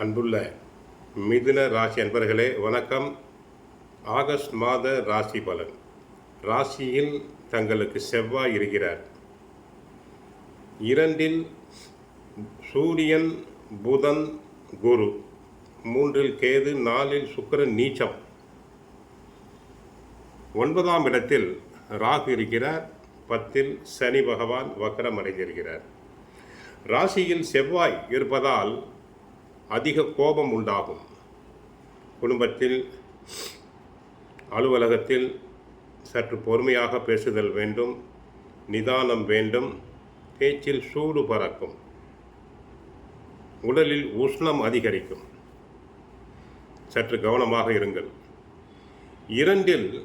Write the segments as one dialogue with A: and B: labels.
A: அன்புள்ள மிதுன ராசி அன்பர்களே வணக்கம். ஆகஸ்ட் மாத ராசி பலன். ராசியில் தங்களுக்கு செவ்வாய் இருக்கிறார். 2 சூரியன், புதன், குரு, 3 கேது, 4 சுக்கிரன் நீச்சம், 9ஆம் இடத்தில் ராகு இருக்கிறார். 10 சனி பகவான் வக்ரம் அடைந்திருக்கிறார். ராசியில் செவ்வாய் இருப்பதால் அதிக கோபம் உண்டாகும். குடும்பத்தில், அலுவலகத்தில் சற்று பொறுமையாக பேசுதல் வேண்டும், நிதானம் வேண்டும். பேச்சில் சூடு பறக்கும், உடலில் உஷ்ணம் அதிகரிக்கும். சற்று கவனமாக இருங்கள். 2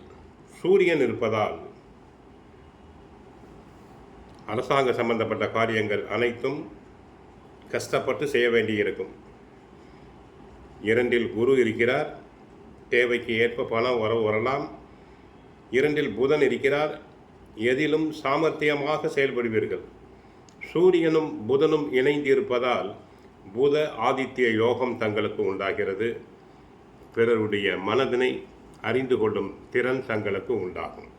A: சூரியன் இருப்பதால் அரசாங்க சம்பந்தப்பட்ட காரியங்கள் அனைத்தும் கஷ்டப்பட்டு செய்ய வேண்டியிருக்கும். 2 குரு இருக்கிறார். தேவைக்கு ஏற்ப பணம் வரலாம். 2 புதன் இருக்கிறார். எதிலும் சாமர்த்தியமாக செயல்படுவீர்கள். சூரியனும் புதனும் இணைந்து இருப்பதால் புத ஆதித்ய யோகம் தங்களுக்கு உண்டாகிறது. பிறருடைய மனதினை அறிந்து கொள்ளும் திறன் தங்களுக்கு உண்டாகும்.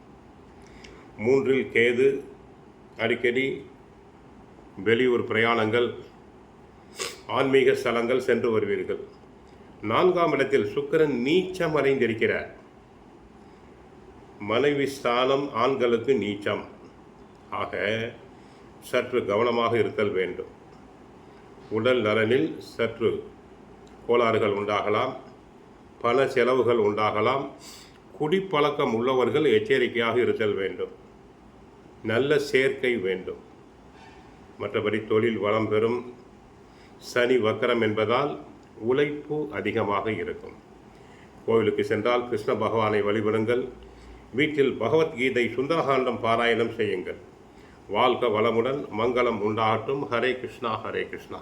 A: 3 கேது, அடிக்கடி வெளியூர் பிரயாணங்கள், ஆன்மீக ஸ்தலங்கள் சென்று வருவீர்கள். 4ஆம் இடத்தில் சுக்கிரன் நீச்சம் அடைந்திருக்கிறார். மனைவி ஸ்தானம் ஆண்களுக்கு நீச்சம். ஆக சற்று கவனமாக இருத்தல் வேண்டும். உடல் நலனில் சற்று கோளாறுகள் உண்டாகலாம். பண செலவுகள் உண்டாகலாம். குடிப்பழக்கம் உள்ளவர்கள் எச்சரிக்கையாக இருத்தல் வேண்டும். நல்ல சேர்க்கை வேண்டும். மற்றபடி தொழில் வளம் பெறும். சனி வக்கரம் என்பதால் உழைப்பு அதிகமாக இருக்கும். கோவிலுக்கு சென்றால் கிருஷ்ண பகவானை வழிபடுங்கள். வீட்டில் பகவத்கீதை சுந்தரகாண்டம் பாராயணம் செய்யுங்கள். வாழ்க வளமுடன், மங்களம் உண்டாகட்டும். ஹரே கிருஷ்ணா, ஹரே கிருஷ்ணா.